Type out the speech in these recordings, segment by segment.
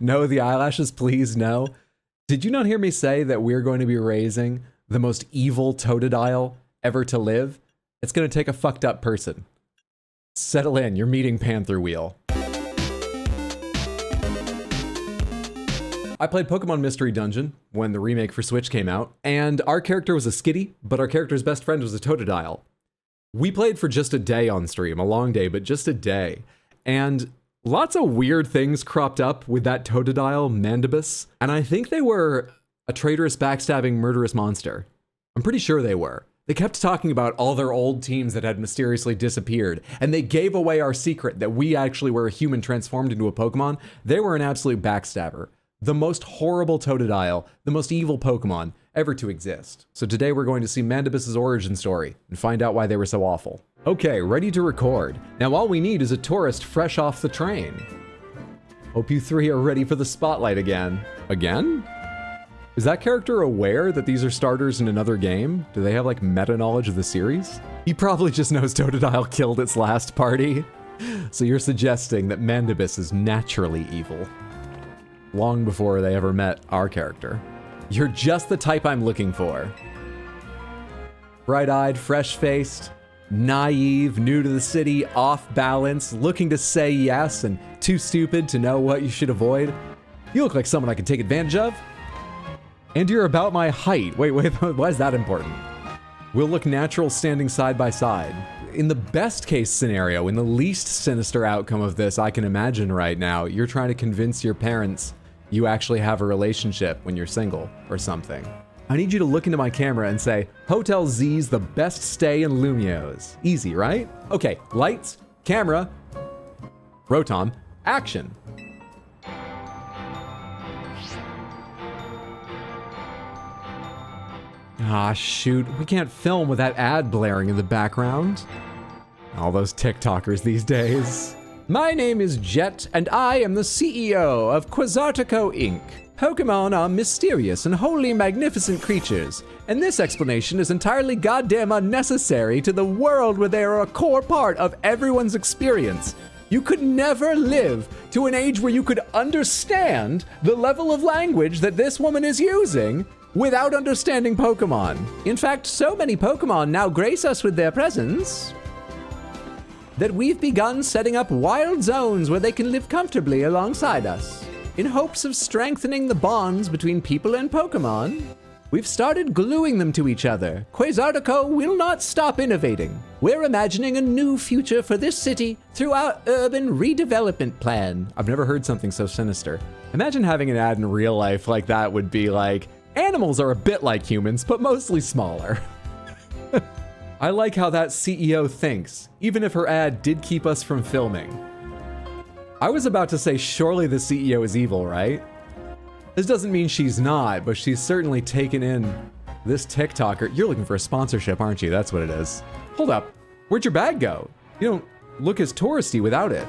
No, the eyelashes, please, no. Did you not hear me say that we're going to be raising the most evil Totodile ever to live? It's going to take a fucked up person. Settle in, you're meeting Panther Wheel. I played Pokemon Mystery Dungeon when the remake for Switch came out, and our character was a Skitty, but our character's best friend was a Totodile. We played for just a day on stream, a long day, but just a day. And lots of weird things cropped up with that Totodile, Mandibus, and I think they were a traitorous, backstabbing, murderous monster. I'm pretty sure they were. They kept talking about all their old teams that had mysteriously disappeared, and they gave away our secret that we actually were a human transformed into a Pokemon. They were an absolute backstabber. The most horrible Totodile, the most evil Pokemon ever to exist. So today we're going to see Mandibus' origin story and find out why they were so awful. Okay, ready to record. Now all we need is a tourist fresh off the train. Hope you three are ready for the spotlight again. Again? Is that character aware that these are starters in another game? Do they have like meta knowledge of the series? He probably just knows Totodile killed its last party. So you're suggesting that Mandibus is naturally evil. Long before they ever met our character. You're just the type I'm looking for. Bright-eyed, fresh-faced, naive, new to the city, off balance, looking to say yes and too stupid to know what you should avoid. You look like someone I could take advantage of. And you're about my height. Wait, why is that important? We'll look natural standing side by side. In the best case scenario, in the least sinister outcome of this I can imagine right now, you're trying to convince your parents you actually have a relationship when you're single or something. I need you to look into my camera and say, Hotel Z's the best stay in Lumios. Easy, right? Okay, lights, camera, Rotom, action. Ah, shoot, we can't film with that ad blaring in the background. All those TikTokers these days. My name is Jet, and I am the CEO of Quasartico Inc. Pokemon are mysterious and wholly magnificent creatures, and this explanation is entirely goddamn unnecessary to the world where they are a core part of everyone's experience. You could never live to an age where you could understand the level of language that this woman is using without understanding Pokemon. In fact, so many Pokemon now grace us with their presence that we've begun setting up wild zones where they can live comfortably alongside us. In hopes of strengthening the bonds between people and Pokemon, we've started gluing them to each other. Quasartico will not stop innovating. We're imagining a new future for this city through our urban redevelopment plan. I've never heard something so sinister. Imagine having an ad in real life like that would be like, animals are a bit like humans, but mostly smaller. I like how that CEO thinks, even if her ad did keep us from filming. I was about to say, surely the CEO is evil, right? This doesn't mean she's not, but she's certainly taken in this TikToker. You're looking for a sponsorship, aren't you? That's what it is. Hold up. Where'd your bag go? You don't look as touristy without it.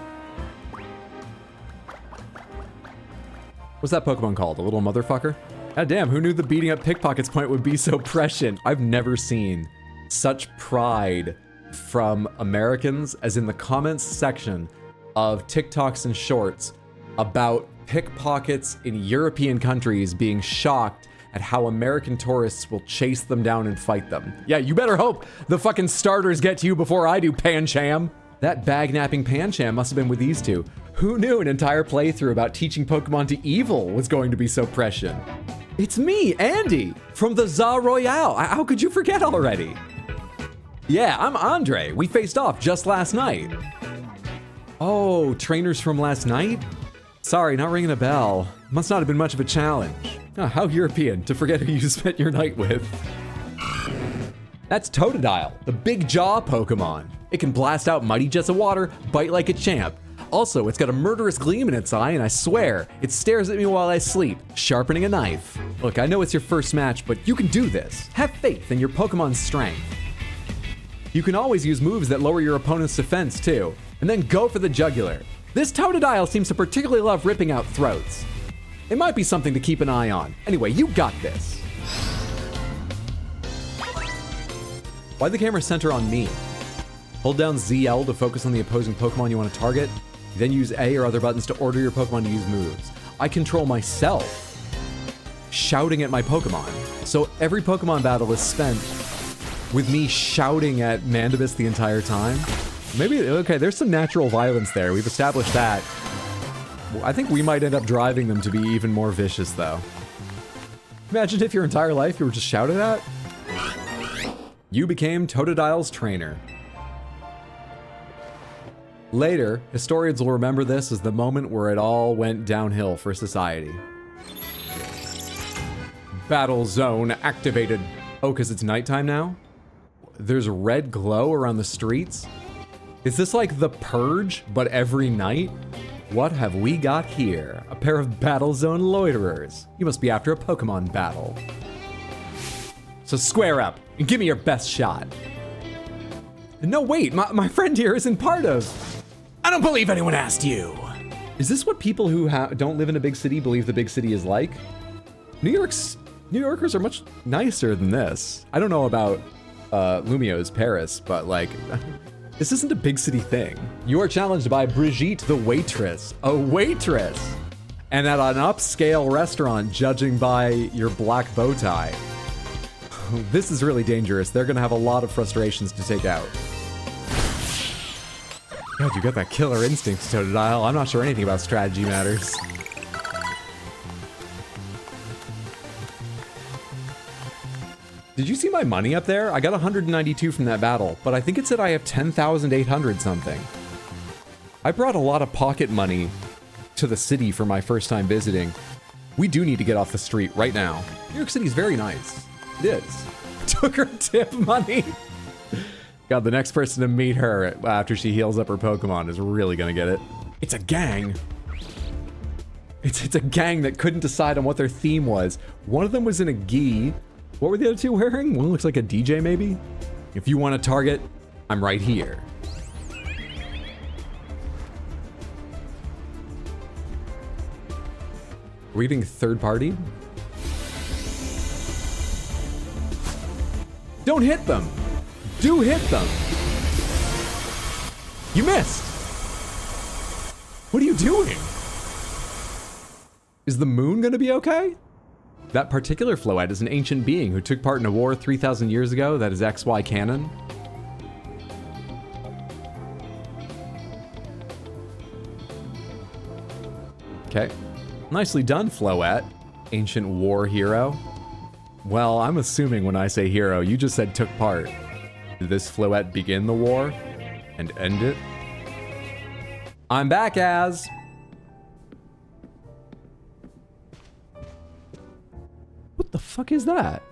What's that Pokemon called? A little motherfucker? God damn, who knew the beating up pickpockets point would be so prescient? I've never seen such pride from Americans as in the comments section of TikToks and shorts about pickpockets in European countries being shocked at how American tourists will chase them down and fight them. Yeah, you better hope the fucking starters get to you before I do, Pancham. That bag-napping Pancham must have been with these two. Who knew an entire playthrough about teaching Pokemon to evil was going to be so prescient? It's me, Andy, from the Z-A Royale. How could you forget already? Yeah, I'm Andre. We faced off just last night. Oh, trainers from last night? Sorry, not ringing a bell. Must not have been much of a challenge. Oh, how European to forget who you spent your night with. That's Totodile, the big jaw Pokemon. It can blast out mighty jets of water, bite like a champ. Also, it's got a murderous gleam in its eye, and I swear, it stares at me while I sleep, sharpening a knife. Look, I know it's your first match, but you can do this. Have faith in your Pokemon's strength. You can always use moves that lower your opponent's defense, too, and then go for the jugular. This Totodile seems to particularly love ripping out throats. It might be something to keep an eye on. Anyway, you got this. Why'd the camera center on me? Hold down ZL to focus on the opposing Pokemon you want to target. Then use A or other buttons to order your Pokemon to use moves. I control myself shouting at my Pokemon. So every Pokemon battle is spent with me shouting at Mandibus the entire time. Maybe, okay, there's some natural violence there. We've established that. I think we might end up driving them to be even more vicious, though. Imagine if your entire life you were just shouted at. You became Totodile's trainer. Later, historians will remember this as the moment where it all went downhill for society. Battle zone activated. Oh, because it's nighttime now? There's a red glow around the streets? Is this like the Purge, but every night? What have we got here? A pair of battle zone loiterers. You must be after a Pokemon battle. So square up and give me your best shot. No, wait, my friend here isn't part of... I don't believe anyone asked you. Is this what people who don't live in a big city believe the big city is like? New Yorkers are much nicer than this. I don't know about Lumio's Paris, but like, this isn't a big city thing. You are challenged by Brigitte the waitress. A waitress! And at an upscale restaurant, judging by your black bow tie. This is really dangerous. They're gonna have a lot of frustrations to take out. God, you got that killer instinct, Totodile. I'm not sure anything about strategy matters. Did you see my money up there? I got 192 from that battle, but I think it said I have 10,800 something. I brought a lot of pocket money to the city for my first time visiting. We do need to get off the street right now. New York City is very nice. It is. Took her tip money. God, the next person to meet her after she heals up her Pokemon is really gonna get it. It's a gang. It's a gang that couldn't decide on what their theme was. One of them was in a gi. What were the other two wearing? One looks like a DJ, maybe? If you want a target, I'm right here. Are we getting third party? Don't hit them! Do hit them! You missed! What are you doing? Is the moon gonna be okay? That particular Floette is an ancient being who took part in a war 3,000 years ago that is XY canon. Okay. Nicely done, Floette. Ancient war hero. Well, I'm assuming when I say hero, you just said took part. Did this Floette begin the war and end it? I'm back as... What the fuck is that?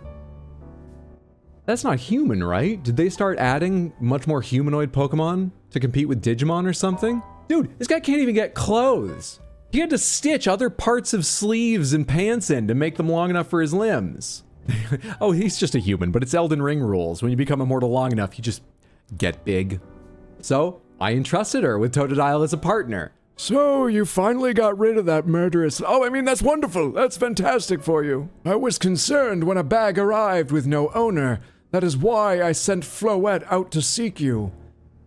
That's not human, right? Did they start adding much more humanoid Pokemon to compete with Digimon or something? Dude, this guy can't even get clothes. He had to stitch other parts of sleeves and pants in to make them long enough for his limbs. Oh, he's just a human, but it's Elden Ring rules. When you become immortal long enough, you just get big. So, I entrusted her with Totodile as a partner. So, you finally got rid of that murderous... Oh, I mean, that's wonderful. That's fantastic for you. I was concerned when a bag arrived with no owner. That is why I sent Floette out to seek you.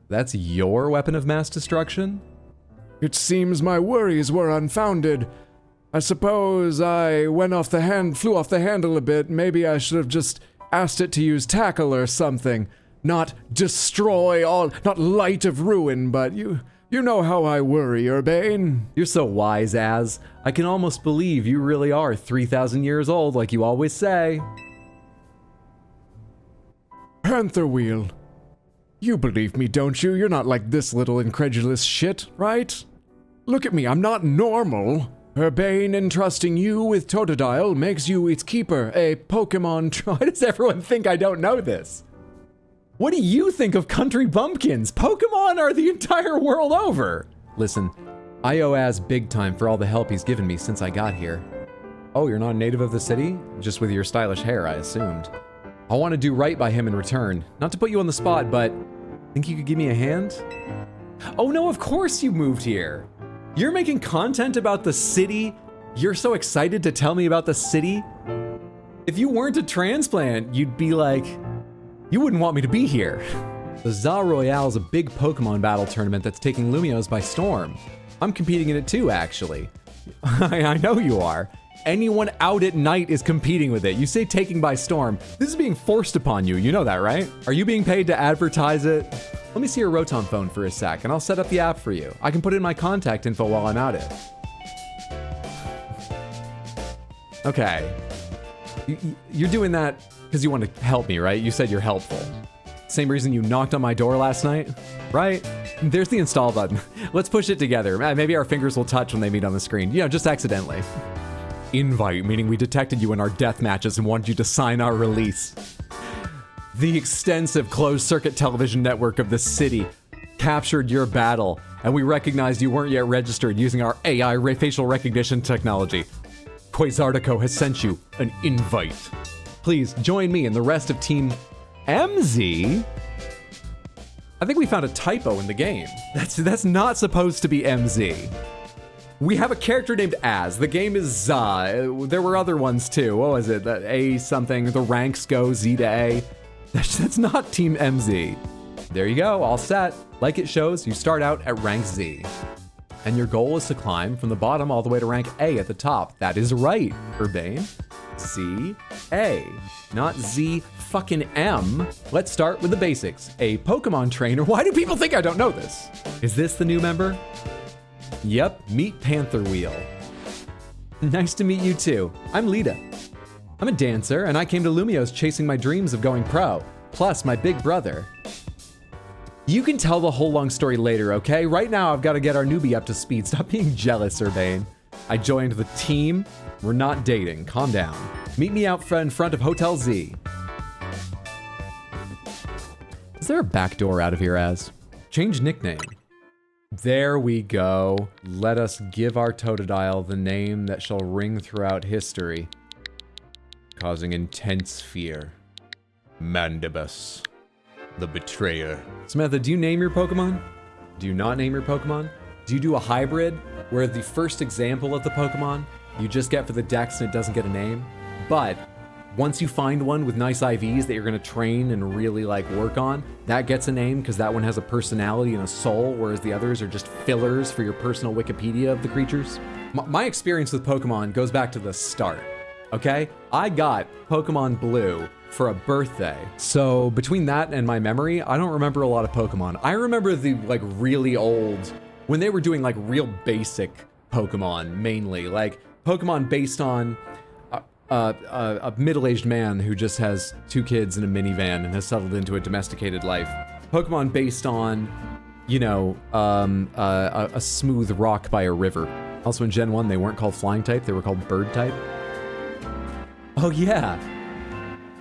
That's your weapon of mass destruction? It seems my worries were unfounded. I suppose I flew off the handle a bit. Maybe I should have just asked it to use tackle or something. Not destroy all, not light of ruin, but you know how I worry, Urbain. You're so wise, Az. I can almost believe you really are 3,000 years old, like you always say. Panther Wheel. You believe me, don't you? You're not like this little incredulous shit, right? Look at me, I'm not normal. Urbain entrusting you with Totodile makes you its keeper, a Pokemon... Why does everyone think I don't know this? What do you think of country bumpkins? Pokemon are the entire world over. Listen, I owe Az big time for all the help he's given me since I got here. Oh, you're not a native of the city? Just with your stylish hair, I assumed. I want to do right by him in return. Not to put you on the spot, but think you could give me a hand? Oh no, of course you moved here. You're making content about the city? You're so excited to tell me about the city? If you weren't a transplant, you'd be like, you wouldn't want me to be here. The Z-A Royale is a big Pokemon battle tournament that's taking Lumiose by storm. I'm competing in it too, actually. I know you are. Anyone out at night is competing with it. You say taking by storm. This is being forced upon you. You know that, right? Are you being paid to advertise it? Let me see your Rotom phone for a sec, and I'll set up the app for you. I can put in my contact info while I'm at it. Okay. You're doing that because you want to help me, right? You said you're helpful. Same reason you knocked on my door last night, right? There's the install button. Let's push it together. Maybe our fingers will touch when they meet on the screen. You know, just accidentally. Invite, meaning we detected you in our death matches and wanted you to sign our release. The extensive closed-circuit television network of the city captured your battle, and we recognized you weren't yet registered using our AI facial recognition technology. Quasartico has sent you an invite. Please join me and the rest of Team MZ. I think we found a typo in the game. That's not supposed to be MZ. We have a character named Az. The game is ZA. There were other ones too. What was it? The A something. The ranks go Z to A. That's not Team MZ. There you go. All set. Like it shows, you start out at rank Z. And your goal is to climb from the bottom all the way to rank A at the top. That is right, Urbain. Z, A, not Z fucking M. Let's start with the basics. A Pokemon trainer. Why do people think I don't know this? Is this the new member? Yep, meet Panther Wheel. Nice to meet you too. I'm Lita. I'm a dancer, and I came to Lumio's chasing my dreams of going pro. Plus, my big brother. You can tell the whole long story later, okay? Right now, I've got to get our newbie up to speed. Stop being jealous, Urbain. I joined the team. We're not dating. Calm down. Meet me out in front of Hotel Z. Is there a back door out of here, Az? Change nickname. There we go. Let us give our Totodile the name that shall ring throughout history, causing intense fear. Mandibus, the betrayer. Samantha, do you name your Pokemon? Do you not name your Pokemon? Do you do a hybrid where the first example of the Pokemon you just get for the Dex and it doesn't get a name? But once you find one with nice IVs that you're gonna train and really like work on, that gets a name because that one has a personality and a soul, whereas the others are just fillers for your personal Wikipedia of the creatures. My experience with Pokemon goes back to the start, okay? I got Pokemon Blue for a birthday. So between that and my memory, I don't remember a lot of Pokemon. I remember the like really old, when they were doing like real basic Pokemon mainly, like Pokemon based on a middle-aged man who just has 2 kids in a minivan and has settled into a domesticated life. Pokemon based on, you know, a smooth rock by a river. Also in Gen 1, they weren't called flying type, they were called bird type. Oh yeah.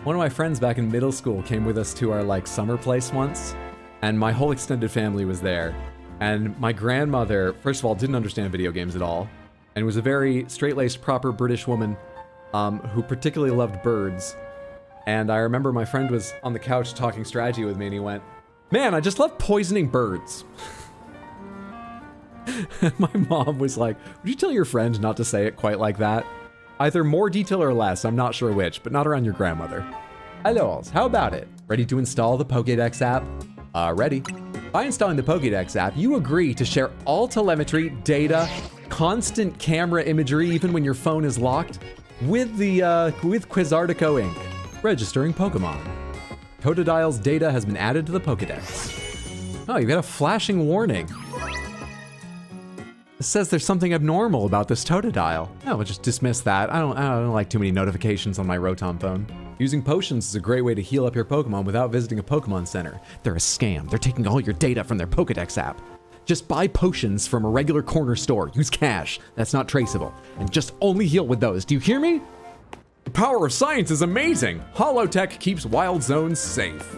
One of my friends back in middle school came with us to our like summer place once, and my whole extended family was there. And my grandmother, first of all, didn't understand video games at all, and was a very straight-laced, proper British woman who particularly loved birds. And I remember my friend was on the couch talking strategy with me, and he went, "Man, I just love poisoning birds." And my mom was like, "Would you tell your friend not to say it quite like that? Either more detail or less, I'm not sure which, but not around your grandmother." Hello, how about it? Ready to install the Pokédex app? Ready. By installing the Pokédex app, you agree to share all telemetry, data, constant camera imagery, even when your phone is locked, with Quasartico Inc. Registering Pokemon. Totodile's data has been added to the Pokédex. Oh, you got a flashing warning. It says there's something abnormal about this Totodile. Oh, we'll just dismiss that. I don't like too many notifications on my Rotom phone. Using potions is a great way to heal up your Pokemon without visiting a Pokemon Center. They're a scam. They're taking all your data from their Pokédex app. Just buy potions from a regular corner store. Use cash. That's not traceable. And just only heal with those. Do you hear me? The power of science is amazing. Holotech keeps wild zones safe.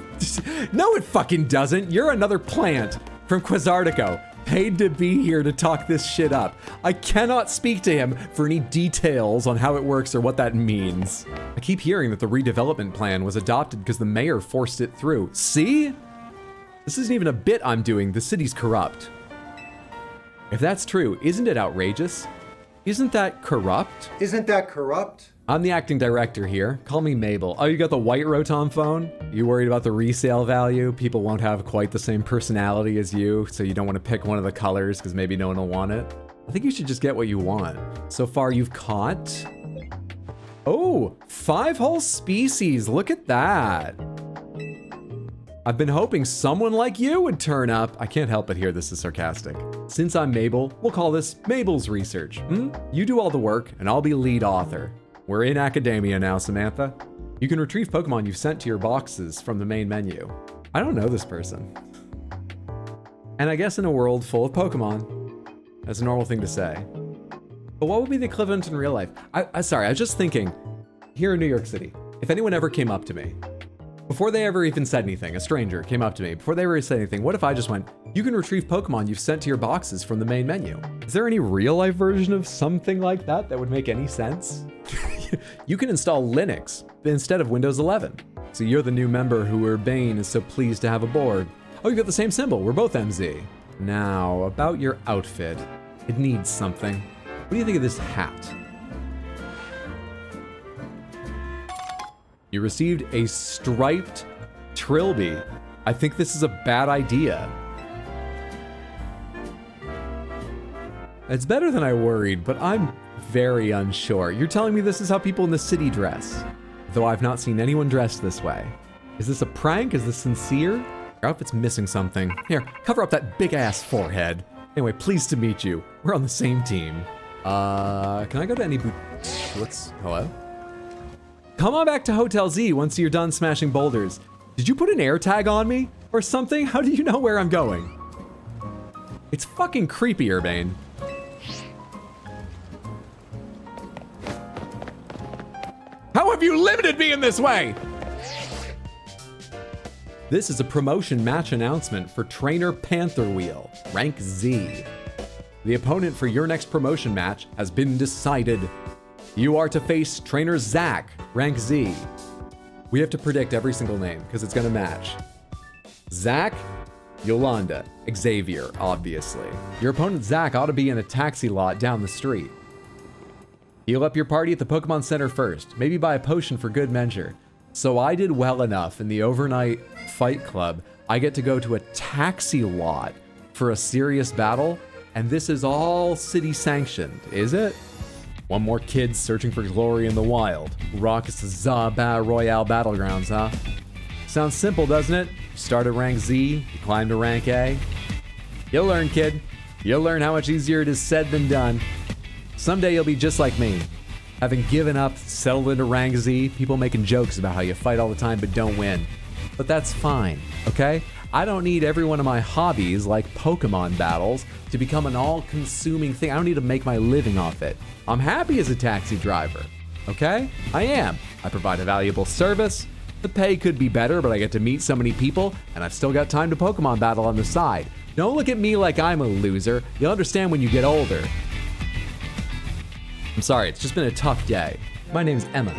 No, it fucking doesn't. You're another plant from Quasartico, paid to be here to talk this shit up. I cannot speak to him for any details on how it works or what that means. I keep hearing that the redevelopment plan was adopted because the mayor forced it through. See? This isn't even a bit I'm doing. The city's corrupt. If that's true, isn't it outrageous? Isn't that corrupt? Isn't that corrupt? I'm the acting director here. Call me Mabel. Oh, you got the white Rotom phone? You worried about the resale value? People won't have quite the same personality as you, so you don't want to pick one of the colors because maybe no one will want it? I think you should just get what you want. So far you've caught... Oh, 5 whole species. Look at that. I've been hoping someone like you would turn up. I can't help but hear this is sarcastic. Since I'm Mabel, we'll call this Mabel's research. You do all the work and I'll be lead author. We're in academia now, Samantha. You can retrieve Pokemon you've sent to your boxes from the main menu. I don't know this person. And I guess in a world full of Pokemon, that's a normal thing to say. But what would be the equivalent in real life? Sorry, I was just thinking, here in New York City, if anyone ever came up to me, before they ever even said anything, a stranger came up to me, before they ever said anything, what if I just went, you can retrieve Pokemon you've sent to your boxes from the main menu? Is there any real life version of something like that that would make any sense? You can install Linux instead of Windows 11. So you're the new member who Urbain is so pleased to have aboard. Oh, you got the same symbol, we're both MZ. Now, about your outfit. It needs something. What do you think of this hat? You received a striped trilby. I think this is a bad idea. It's better than I worried, but I'm very unsure. You're telling me this is how people in the city dress, though I've not seen anyone dressed this way. Is this a prank? Is this sincere? Your outfit's missing something. Here, cover up that big ass forehead. Anyway, pleased to meet you. We're on the same team. Can I go to any hello? Come on back to Hotel Z once you're done smashing boulders. Did you put an air tag on me or something? How do you know where I'm going? It's fucking creepy, Urbain. How have you limited me in this way? This is a promotion match announcement for Trainer Panther Wheel, rank Z. The opponent for your next promotion match has been decided. You are to face Trainer Zach, rank Z. We have to predict every single name because it's gonna match. Zach, Yolanda, Xavier, obviously. Your opponent Zach ought to be in a taxi lot down the street. Heal up your party at the Pokemon Center first, maybe buy a potion for good measure. So I did well enough in the overnight fight club, I get to go to a taxi lot for a serious battle, and this is all city sanctioned, is it? One more kid searching for glory in the wild. Raucous Z-A Royale battlegrounds, huh? Sounds simple, doesn't it? You start at rank Z, you climb to rank A. You'll learn, kid. You'll learn how much easier it is said than done. Someday you'll be just like me. Having given up, settled into rank Z, people making jokes about how you fight all the time but don't win. But that's fine, okay? I don't need every one of my hobbies, like Pokemon battles, to become an all-consuming thing. I don't need to make my living off it. I'm happy as a taxi driver, okay? I am. I provide a valuable service. The pay could be better, but I get to meet so many people, and I've still got time to Pokemon battle on the side. Don't look at me like I'm a loser. You'll understand when you get older. I'm sorry, it's just been a tough day. My name's Emma.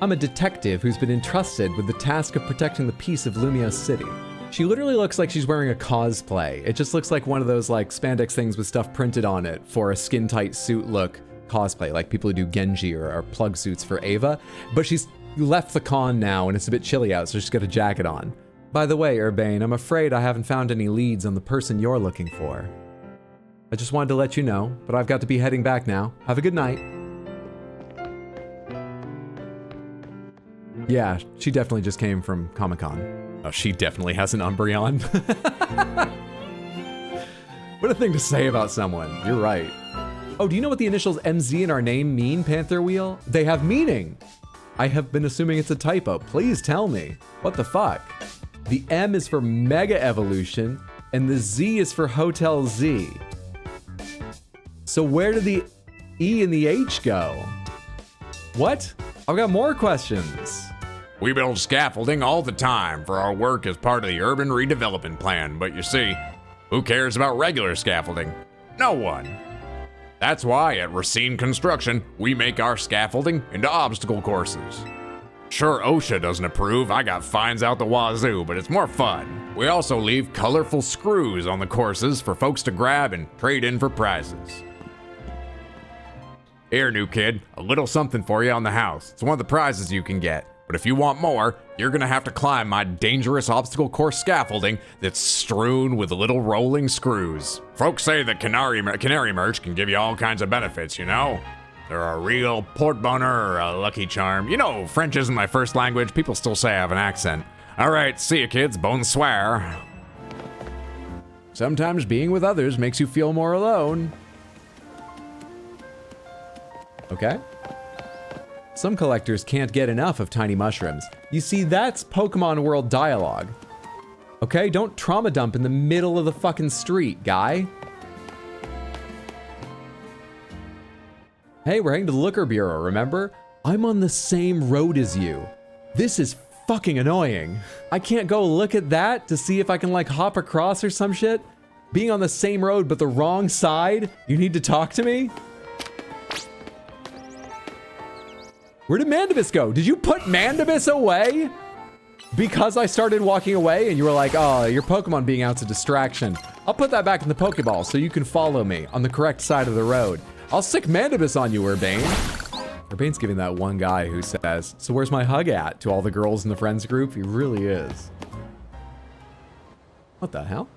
I'm a detective who's been entrusted with the task of protecting the peace of Lumiose City. She literally looks like she's wearing a cosplay. It just looks like one of those like spandex things with stuff printed on it for a skin-tight suit look cosplay, like people who do Genji or plug suits for Ava. But she's left the con now and it's a bit chilly out, so she's got a jacket on. By the way, Urbain, I'm afraid I haven't found any leads on the person you're looking for. I just wanted to let you know, but I've got to be heading back now. Have a good night. Yeah, she definitely just came from Comic-Con. Oh, she definitely has an Umbreon. What a thing to say about someone. You're right. Oh, do you know what the initials MZ in our name mean, Panther Wheel? They have meaning. I have been assuming it's a typo. Please tell me. What the fuck? The M is for Mega Evolution, and the Z is for Hotel Z. So where did the E and the H go? What? I've got more questions. We build scaffolding all the time for our work as part of the urban redevelopment plan, but you see, who cares about regular scaffolding? No one. That's why at Racine Construction, we make our scaffolding into obstacle courses. Sure, OSHA doesn't approve, I got fines out the wazoo, but it's more fun. We also leave colorful screws on the courses for folks to grab and trade in for prizes. Here, new kid, a little something for you on the house. It's one of the prizes you can get, But if you want more, you're gonna have to climb my dangerous obstacle course scaffolding that's strewn with little rolling screws. Folks say that canary merch can give you all kinds of benefits, you know? They're a real port boner or a lucky charm. You know, French isn't my first language. People still say I have an accent. All right, see you kids, bonsoir. Sometimes being with others makes you feel more alone. Okay. Some collectors can't get enough of tiny mushrooms. You see, that's Pokemon World dialogue. Okay, don't trauma dump in the middle of the fucking street, guy. Hey, we're heading to the Liquor Bureau, remember? I'm on the same road as you. This is fucking annoying. I can't go look at that to see if I can like hop across or some shit. Being on the same road but the wrong side? You need to talk to me? Where did Mandibus go? Did you put Mandibus away? Because I started walking away and you were like, oh, your Pokemon being out's a distraction. I'll put that back in the Pokeball so you can follow me on the correct side of the road. I'll stick Mandibus on you, Urbain. Urbain's giving that one guy who says, so where's my hug at? To all the girls in the friends group. He really is. What the hell?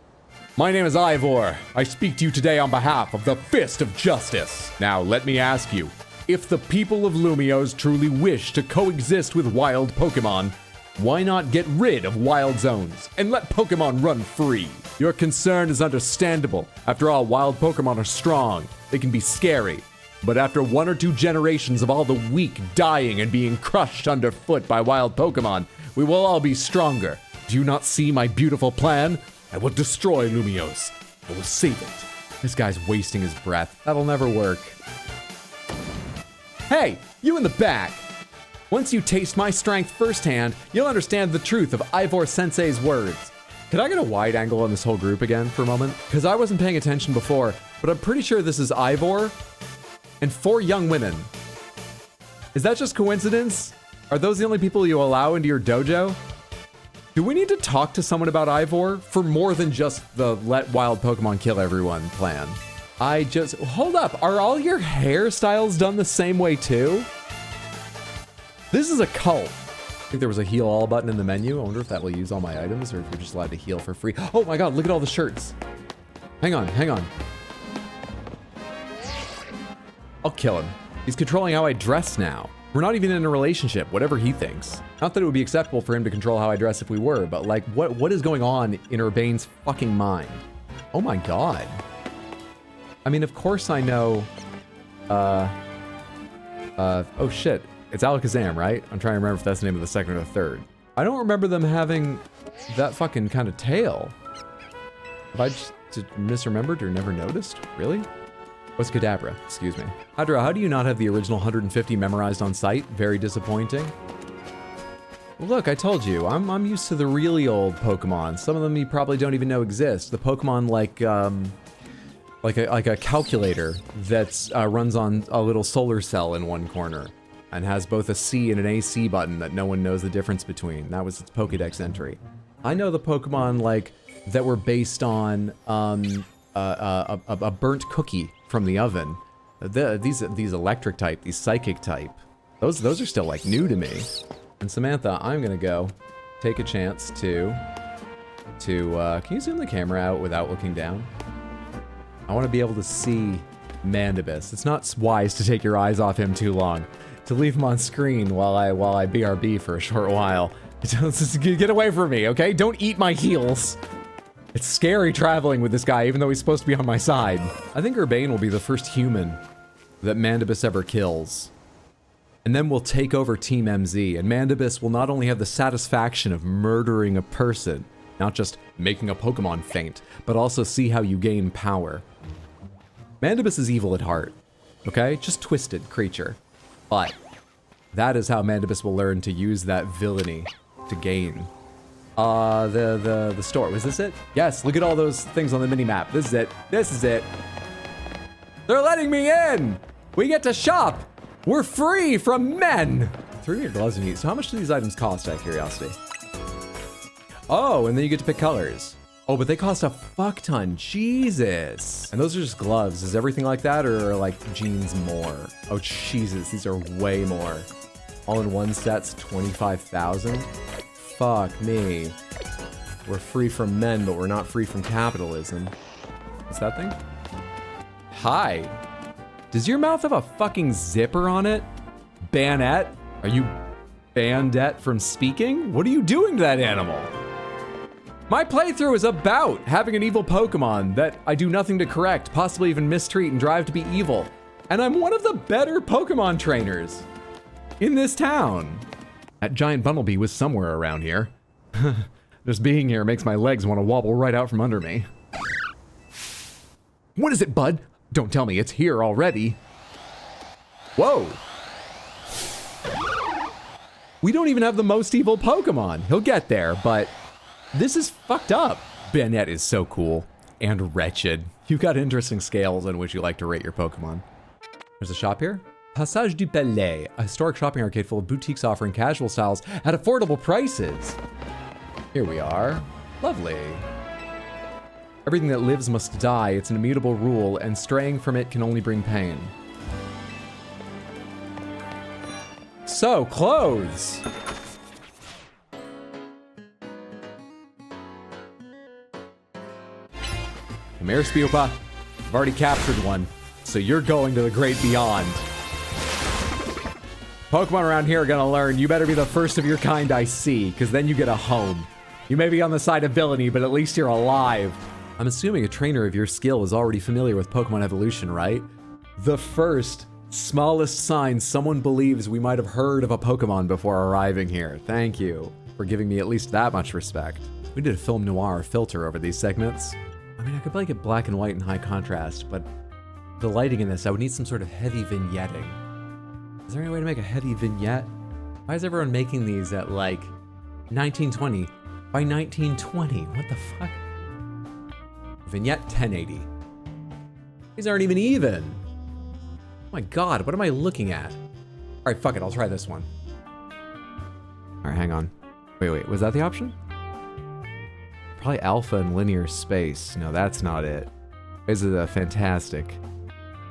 My name is Ivor. I speak to you today on behalf of the Fist of Justice. Now, let me ask you, if the people of Lumiose truly wish to coexist with wild Pokemon, why not get rid of wild zones and let Pokemon run free? Your concern is understandable. After all, wild Pokemon are strong. They can be scary. But after 1 or 2 generations of all the weak dying and being crushed underfoot by wild Pokemon, we will all be stronger. Do you not see my beautiful plan? I will destroy Lumiose. I will save it. This guy's wasting his breath. That'll never work. Hey, you in the back. Once you taste my strength firsthand, you'll understand the truth of Ivor Sensei's words. Could I get a wide angle on this whole group again for a moment? Because I wasn't paying attention before, but I'm pretty sure this is Ivor and 4 young women. Is that just coincidence? Are those the only people you allow into your dojo? Do we need to talk to someone about Ivor for more than just the let wild Pokemon kill everyone plan? Hold up, are all your hairstyles done the same way too? This is a cult. I think there was a heal all button in the menu. I wonder if that will use all my items or if you're just allowed to heal for free. Oh my god, look at all the shirts. Hang on. I'll kill him. He's controlling how I dress now. We're not even in a relationship, whatever he thinks. Not that it would be acceptable for him to control how I dress if we were, but like, what is going on in Urbain's fucking mind? Oh my god. I mean, of course I know, oh shit. It's Alakazam, right? I'm trying to remember if that's the name of the second or the third. I don't remember them having that fucking kind of tail. Have I just misremembered or never noticed? Really? What's Kadabra? Excuse me. Hydra, how do you not have the original 150 memorized on sight? Very disappointing. Look, I told you, I'm used to the really old Pokemon. Some of them you probably don't even know exist. The Pokemon like a calculator that runs on a little solar cell in one corner and has both a C and an AC button that no one knows the difference between. That was its Pokédex entry. I know the Pokemon like that were based on a burnt cookie from the oven. These electric type, these psychic type, those are still like new to me. And Samantha, I'm gonna go take a chance to can you zoom the camera out without looking down? I want to be able to see Mandibus. It's not wise to take your eyes off him too long. To leave him on screen while I BRB for a short while. Just get away from me, okay? Don't eat my heels. It's scary traveling with this guy, even though he's supposed to be on my side. I think Urbain will be the first human that Mandibus ever kills. And then we'll take over Team MZ, and Mandibus will not only have the satisfaction of murdering a person, not just making a Pokemon faint, but also see how you gain power. Mandibus is evil at heart, okay? Just twisted creature. But that is how Mandibus will learn to use that villainy to gain. The store, was this it? Yes, look at all those things on the mini-map. This is it. This is it. They're letting me in! We get to shop! We're free from men! 3 gloves and eat. So how much do these items cost, out of curiosity? Oh, and then you get to pick colors. Oh, but they cost a fuck ton. Jesus. And those are just gloves. Is everything like that, or are like jeans more? Oh, Jesus, these are way more. All in one set's 25,000. Fuck me. We're free from men, but we're not free from capitalism. What's that thing? Hi. Does your mouth have a fucking zipper on it? Banette? Are you Bandette from speaking? What are you doing to that animal? My playthrough is about having an evil Pokemon that I do nothing to correct, possibly even mistreat and drive to be evil. And I'm one of the better Pokemon trainers in this town. That giant Bunnelby was somewhere around here. Just being here makes my legs want to wobble right out from under me. What is it, bud? Don't tell me it's here already. Whoa. We don't even have the most evil Pokemon. He'll get there, but this is fucked up. Banette is so cool and wretched. You've got interesting scales on which you like to rate your Pokemon. There's a shop here. Passage du Palais, a historic shopping arcade full of boutiques offering casual styles at affordable prices. Here we are. Lovely. Everything that lives must die. It's an immutable rule, and straying from it can only bring pain. So, clothes. Come here, Spiopa. I've already captured one, so you're going to the great beyond. Pokemon around here are gonna learn you better be the first of your kind I see, because then you get a home. You may be on the side of villainy, but at least you're alive. I'm assuming a trainer of your skill is already familiar with Pokemon evolution, right? The first, smallest sign someone believes we might have heard of a Pokemon before arriving here. Thank you for giving me at least that much respect. We did a film noir filter over these segments. I mean, I could like it black and white in high contrast, but the lighting in this, I would need some sort of heavy vignetting. Is there any way to make a heavy vignette? Why is everyone making these at like 1920 by 1920? What the fuck? Vignette 1080. These aren't even. Oh my god, what am I looking at? Alright, fuck it, I'll try this one. Alright, hang on. Wait, was that the option? Probably alpha and linear space. No, that's not it. This is a fantastic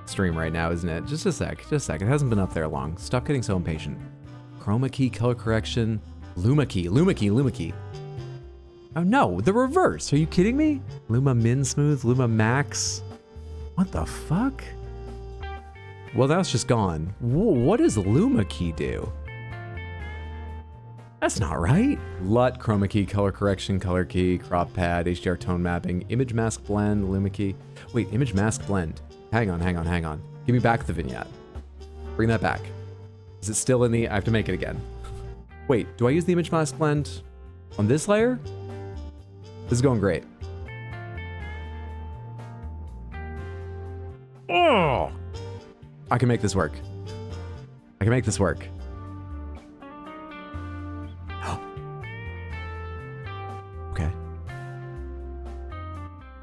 stream right now, isn't it? Just a sec. It hasn't been up there long. Stop getting so impatient. Chroma key, color correction, Luma key. Oh no, the reverse. Are you kidding me? Luma min smooth, Luma max. What the fuck? Well, that's just gone. What does Luma key do? That's not right. LUT, chroma key, color correction, color key, crop pad, HDR tone mapping, image mask blend, Luma key. Wait, image mask blend. Hang on. Give me back the vignette. Bring that back. Is it still in the... I have to make it again. Wait, do I use the image mask blend on this layer? This is going great. Oh! I can make this work. Okay.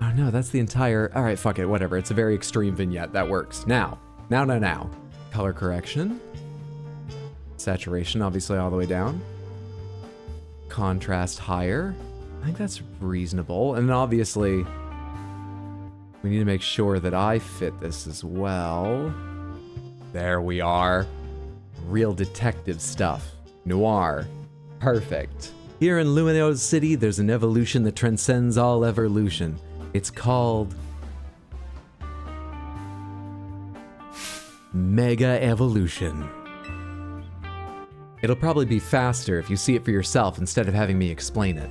Oh no, that's the entire... Alright, fuck it, whatever. It's a very extreme vignette. That works. Now. Color correction. Saturation, obviously, all the way down. Contrast higher. I think that's reasonable. And then obviously, we need to make sure that I fit this as well. There we are. Real detective stuff. Noir. Perfect. Here in Lumino's City, there's an evolution that transcends all evolution. It's called... Mega Evolution. It'll probably be faster if you see it for yourself instead of having me explain it.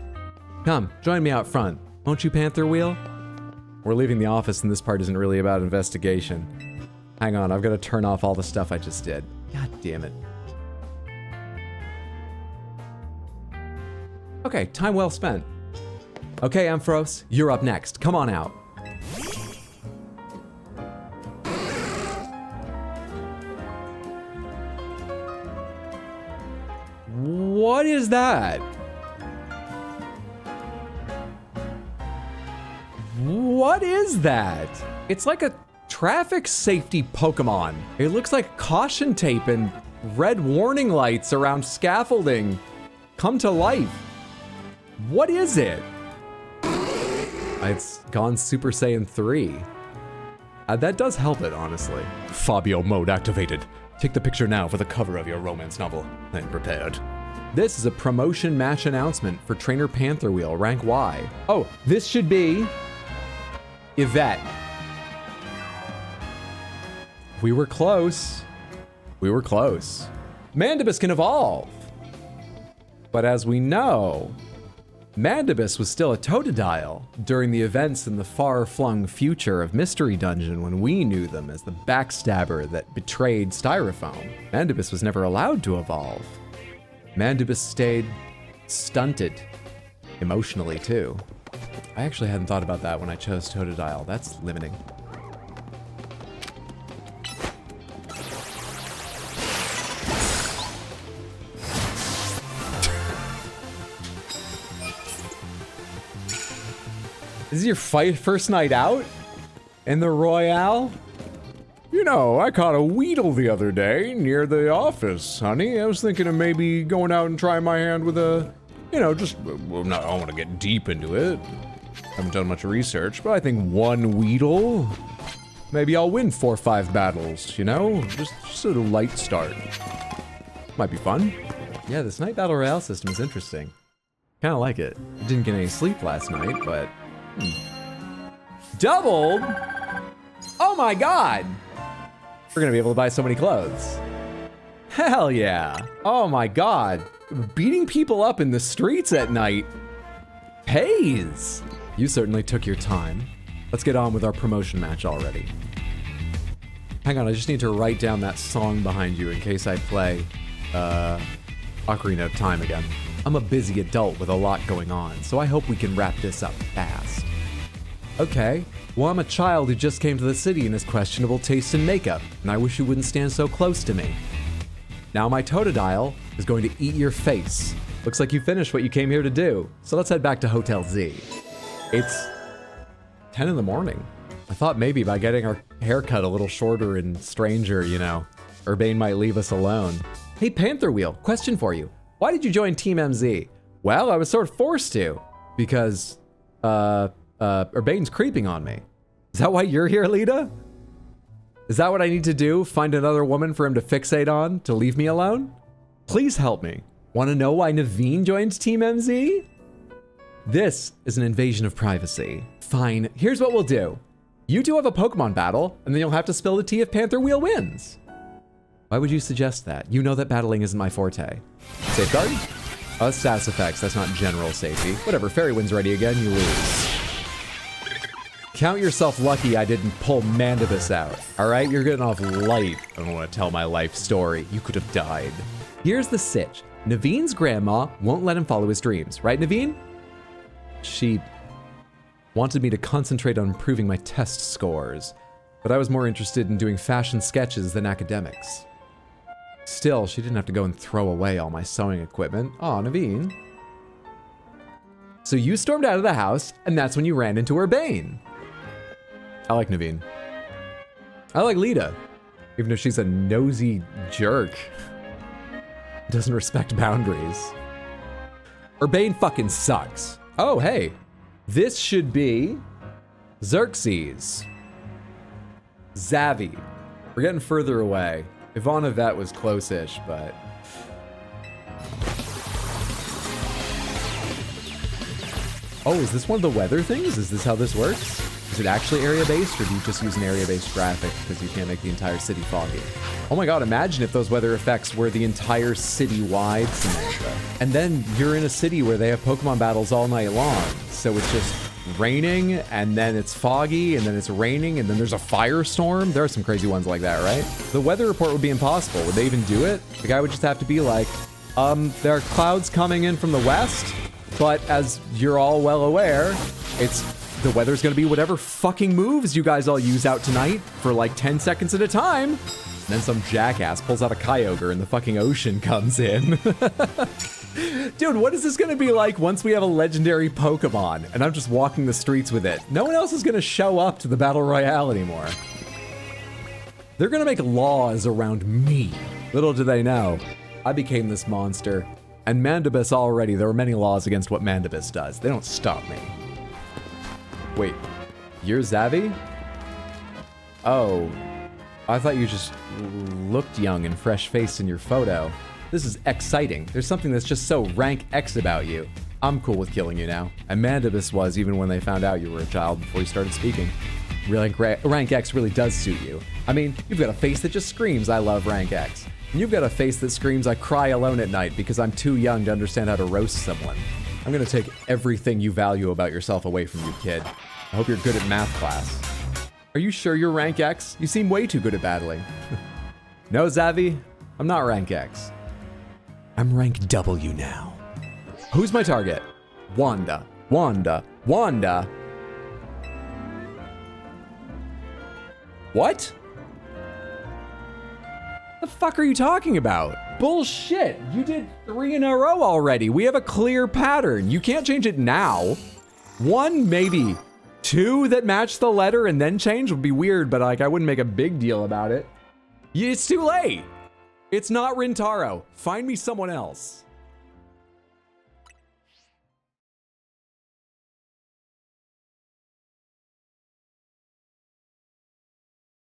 Come, join me out front. Won't you, Panther Wheel? We're leaving the office and this part isn't really about investigation. Hang on, I've got to turn off all the stuff I just did. God damn it. Okay, time well spent. Okay, Ampharos, you're up next. Come on out. What is that? What is that? It's like a traffic safety Pokemon. It looks like caution tape and red warning lights around scaffolding come to life. What is it? It's gone Super Saiyan 3. That does help it, honestly. Fabio mode activated. Take the picture now for the cover of your romance novel. I'm prepared. This is a promotion match announcement for Trainer Panther Wheel, rank Y. Oh, this should be Yvette. We were close. We were close. Mandibus can evolve. But as we know, Mandibus was still a Totodile during the events in the far-flung future of Mystery Dungeon when we knew them as the backstabber that betrayed Styrofoam. Mandibus was never allowed to evolve. Mandibus stayed stunted, emotionally too. I actually hadn't thought about that when I chose Totodile. That's limiting. This is your first night out? In the Royale? You know, I caught a Weedle the other day near the office, honey. I was thinking of maybe going out and trying my hand with a, just, well, I don't want to get deep into it. Haven't done much research, but I think one Weedle, maybe I'll win 4 or 5 battles, Just a light start. Might be fun. Yeah, this night battle royale system is interesting. Kinda like it. Didn't get any sleep last night, but... Doubled? Oh my god! We're gonna be able to buy so many clothes. Hell yeah! Oh my god. Beating people up in the streets at night pays! You certainly took your time. Let's get on with our promotion match already. Hang on, I just need to write down that song behind you in case I play, Ocarina of Time again. I'm a busy adult with a lot going on, so I hope we can wrap this up fast. Okay, well I'm a child who just came to the city and has questionable taste in makeup, and I wish you wouldn't stand so close to me. Now my Totodile is going to eat your face. Looks like you finished what you came here to do, so let's head back to Hotel Z. It's 10 in the morning. I thought maybe by getting our haircut a little shorter and stranger, Urbain might leave us alone. Hey Panther Wheel, question for you. Why did you join Team MZ? Well, I was sort of forced to, because, Urbain's creeping on me. Is that why you're here, Lita? Is that what I need to do? Find another woman for him to fixate on, to leave me alone? Please help me. Want to know why Yvon joined Team MZ? This is an invasion of privacy. Fine, here's what we'll do. You two have a Pokemon battle, and then you'll have to spill the tea if Panther Wheel wins. Why would you suggest that? You know that battling isn't my forte. Safeguard? Oh, status effects, that's not general safety. Whatever, Fairy Wind's ready again, you lose. Count yourself lucky I didn't pull Mandibus out. Alright, you're getting off light. I don't want to tell my life story. You could have died. Here's the sitch. Yvon's grandma won't let him follow his dreams, right, Yvon? She wanted me to concentrate on improving my test scores, but I was more interested in doing fashion sketches than academics. Still, she didn't have to go and throw away all my sewing equipment. Aw, Yvon. So you stormed out of the house, and that's when you ran into Urbain. I like Yvon. I like Lita, even though she's a nosy jerk. Doesn't respect boundaries. Urbain fucking sucks. Oh, hey. This should be Xerxes. Zavi. We're getting further away. Yvon Yvette was close-ish, but... Oh, is this one of the weather things? Is this how this works? Is it actually area-based, or do you just use an area-based graphic because you can't make the entire city foggy? Oh my god, imagine if those weather effects were the entire city-wide Samantha. And then you're in a city where they have Pokemon battles all night long, so it's just raining, and then it's foggy, and then it's raining, and then there's a firestorm. There are some crazy ones like that, right? The weather report would be impossible. Would they even do it? The guy would just have to be like, there are clouds coming in from the west, but as you're all well aware, the weather's gonna be whatever fucking moves you guys all use out tonight for like 10 seconds at a time. And then some jackass pulls out a Kyogre and the fucking ocean comes in. Dude, what is this gonna be like once we have a legendary Pokemon and I'm just walking the streets with it? No one else is gonna show up to the Battle Royale anymore. They're gonna make laws around me. Little do they know, I became this monster. And Mandibus already, there are many laws against what Mandibus does. They don't stop me. Wait, you're Zavi? Oh, I thought you just looked young and fresh-faced in your photo. This is exciting. There's something that's just so rank X about you. I'm cool with killing you now. And Mandibus was even when they found out you were a child before you started speaking. Rank X really does suit you. I mean, you've got a face that just screams, I love Rank X. And you've got a face that screams, I cry alone at night because I'm too young to understand how to roast someone. I'm gonna take everything you value about yourself away from you, kid. I hope you're good at math class. Are you sure you're Rank X? You seem way too good at battling. No, Zavi, I'm not Rank X. I'm Rank W now. Who's my target? Wanda. Wanda. Wanda. What? The fuck are you talking about? Bullshit! You did 3 in a row already. We have a clear pattern. You can't change it now. 1, maybe. 2 that match the letter and then change would be weird, but like I wouldn't make a big deal about it. It's too late. It's not Rintaro. Find me someone else.